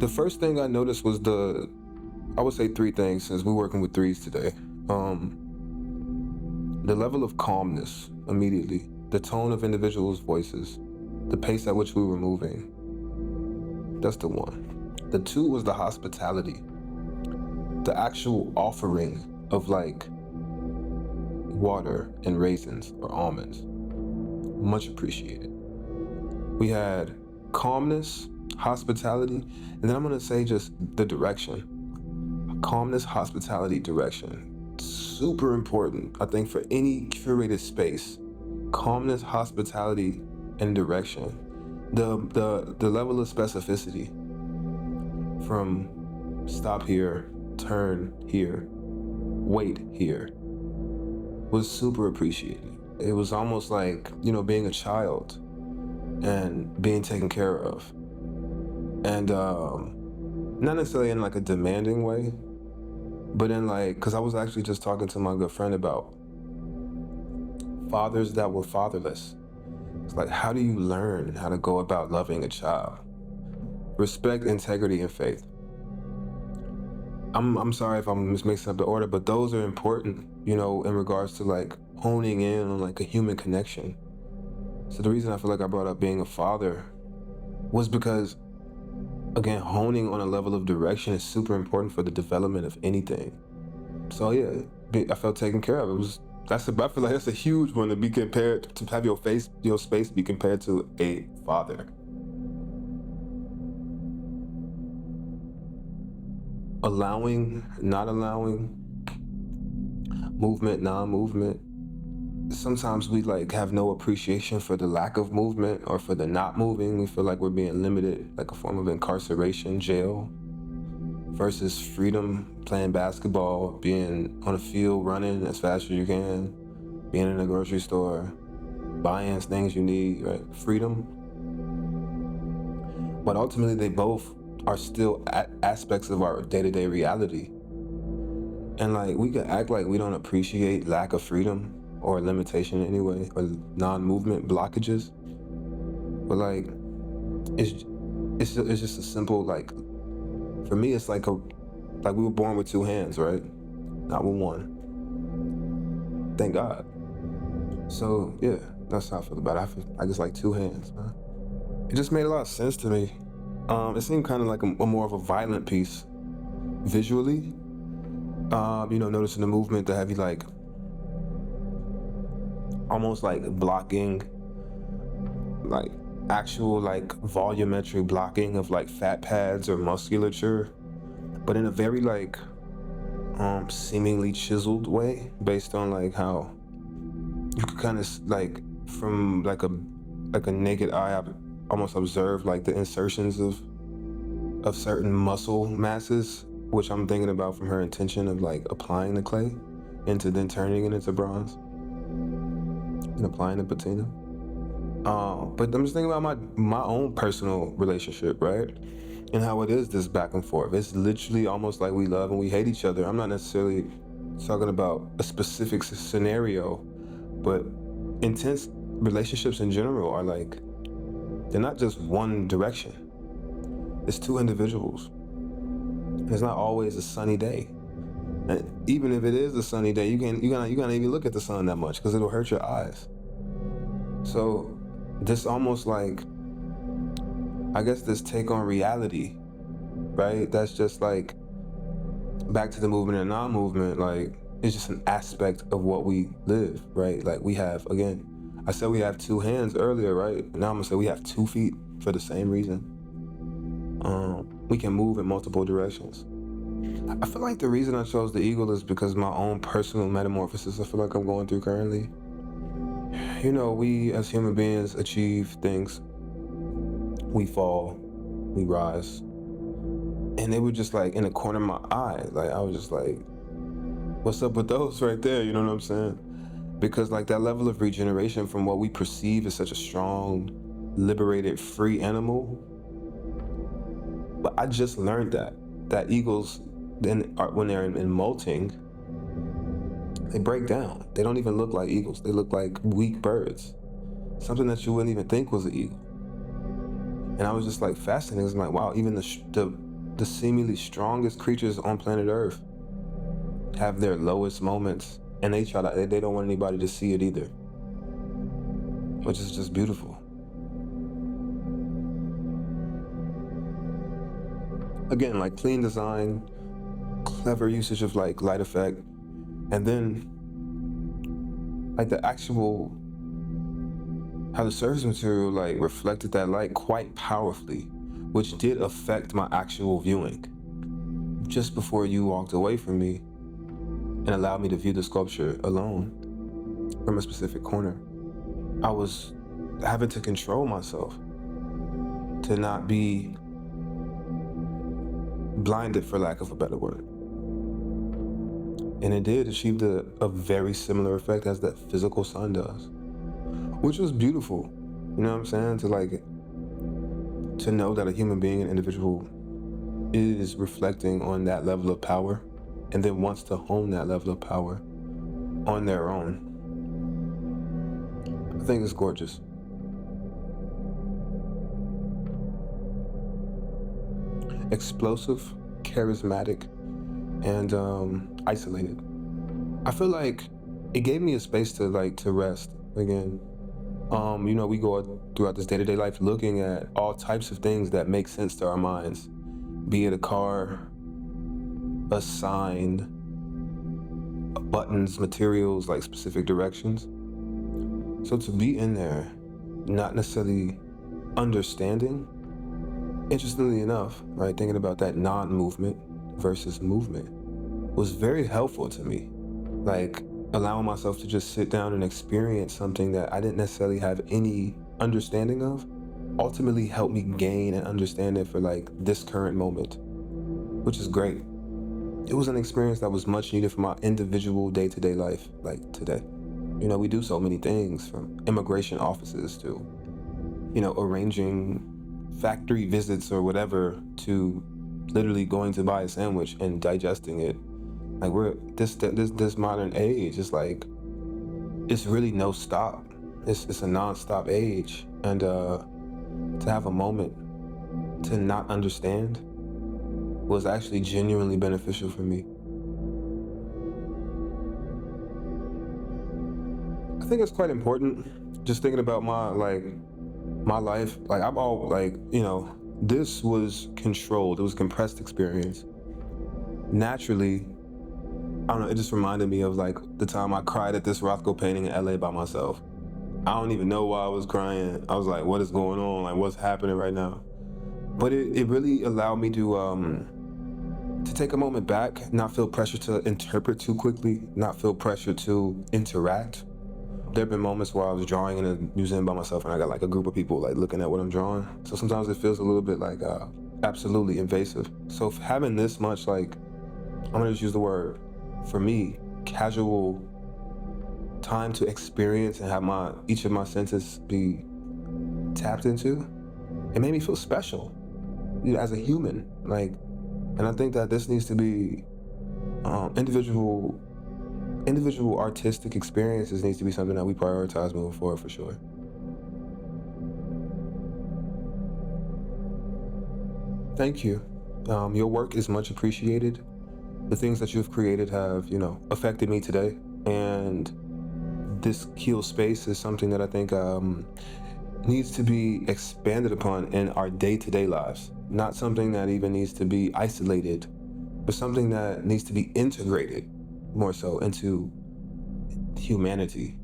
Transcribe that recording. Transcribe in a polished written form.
The first thing I noticed was I would say three things since we're working with threes today. The level of calmness immediately, the tone of individuals' voices, the pace at which we were moving. That's the one. The two was the hospitality, the actual offering of like water and raisins or almonds. Much appreciated. We had calmness, hospitality, and then I'm gonna say just the direction. Calmness, hospitality, direction. Super important, I think, for any curated space. Calmness, hospitality, and direction. The level of specificity from stop here, turn here, wait here was super appreciated. It was almost like, being a child and being taken care of. And not necessarily in like a demanding way, but in like, because I was actually just talking to my good friend about fathers that were fatherless. It's like, how do you learn how to go about loving a child? Respect, integrity, and faith. I'm sorry if I'm mixing up the order, but those are important, in regards to like honing in on like a human connection. So the reason I feel like I brought up being a father was because, again, honing on a level of direction is super important for the development of anything. So yeah, I felt taken care of. I feel like that's a huge one to be compared to, have your space be compared to a father. Allowing, not allowing, movement, non-movement. Sometimes we like have no appreciation for the lack of movement or for the not moving. We feel like we're being limited, like a form of incarceration, jail, versus freedom, playing basketball, being on a field, running as fast as you can, being in a grocery store, buying things you need, right? Freedom. But ultimately, they both are still aspects of our day-to-day reality. And like, we could act like we don't appreciate lack of freedom or limitation anyway, or non-movement blockages. But like, it's just a simple, like, for me, it's like we were born with two hands, right? Not with one. Thank God. So yeah, that's how I feel about it. I just like two hands, man. It just made a lot of sense to me. It seemed kind of like a more of a violent piece visually. Noticing the movement that have you like almost like blocking, like actual like volumetric blocking of like fat pads or musculature, but in a very like seemingly chiseled way, based on like how you could kind of like from like a naked eye almost observe like the insertions of certain muscle masses, which I'm thinking about from her intention of like applying the clay into then turning it into bronze and applying the patina. But I'm just thinking about my own personal relationship, right? And how it is this back and forth. It's literally almost like we love and we hate each other. I'm not necessarily talking about a specific scenario, but intense relationships in general are like, they're not just one direction. It's two individuals. And it's not always a sunny day. And even if it is a sunny day, you can't even look at the sun that much because it'll hurt your eyes. So this almost like, I guess this take on reality, right? That's just like back to the movement and non-movement, like it's just an aspect of what we live, right? Like we have, again, I said we have two hands earlier, right? Now I'm gonna say we have 2 feet for the same reason. We can move in multiple directions. I feel like the reason I chose the eagle is because my own personal metamorphosis I feel like I'm going through currently. We as human beings achieve things. We fall, we rise. And they were just like in the corner of my eye. Like I was just like, what's up with those right there? You know what I'm saying? Because like that level of regeneration from what we perceive as such a strong, liberated, free animal. But I just learned that eagles, then when they're in molting, they break down. They don't even look like eagles. They look like weak birds. Something that you wouldn't even think was an eagle. And I was just like fascinated. I was like, wow, even the the seemingly strongest creatures on planet Earth have their lowest moments, and they don't want anybody to see it either, which is just beautiful. Again, like clean design, clever usage of like light effect, and then like the actual how the surface material like reflected that light quite powerfully, which did affect my actual viewing. Just before you walked away from me and allowed me to view the sculpture alone from a specific corner, I was having to control myself to not be blinded, for lack of a better word. And it did achieve a very similar effect as that physical sun does, which was beautiful. You know what I'm saying? To know that a human being, an individual, is reflecting on that level of power and then wants to hone that level of power on their own. I think it's gorgeous. Explosive, charismatic, and isolated. I feel like it gave me a space to rest again. We go throughout this day-to-day life looking at all types of things that make sense to our minds, be it a car, a sign, buttons, materials, like specific directions. So to be in there, not necessarily understanding, interestingly enough, right, thinking about that non-movement versus movement was very helpful to me. Like allowing myself to just sit down and experience something that I didn't necessarily have any understanding of ultimately helped me gain an understanding for like this current moment, which is great. It was an experience that was much needed for my individual day-to-day life, like today. We do so many things, from immigration offices to, arranging factory visits or whatever, to literally going to buy a sandwich and digesting it. Like we're this modern age is like, it's really no stop. It's a non-stop age. And to have a moment to not understand was actually genuinely beneficial for me. I think it's quite important, just thinking about my life. Like I'm all like, this was controlled. It was a compressed experience. Naturally, I don't know, it just reminded me of like the time I cried at this Rothko painting in LA by myself. I don't even know why I was crying. I was like, what is going on? Like, what's happening right now? But it really allowed me to take a moment back, not feel pressure to interpret too quickly, not feel pressure to interact. There have been moments where I was drawing in a museum by myself and I got like a group of people like looking at what I'm drawing. So sometimes it feels a little bit like absolutely invasive. So having this much, like, I'm gonna just use the word, for me, casual time to experience and have each of my senses be tapped into, it made me feel special, as a human. Like, and I think that this needs to be individual artistic experiences needs to be something that we prioritize moving forward, for sure. Thank you. Your work is much appreciated. The things that you've created have, affected me today. And this Keil space is something that I think needs to be expanded upon in our day-to-day lives. Not something that even needs to be isolated, but something that needs to be integrated more so into humanity.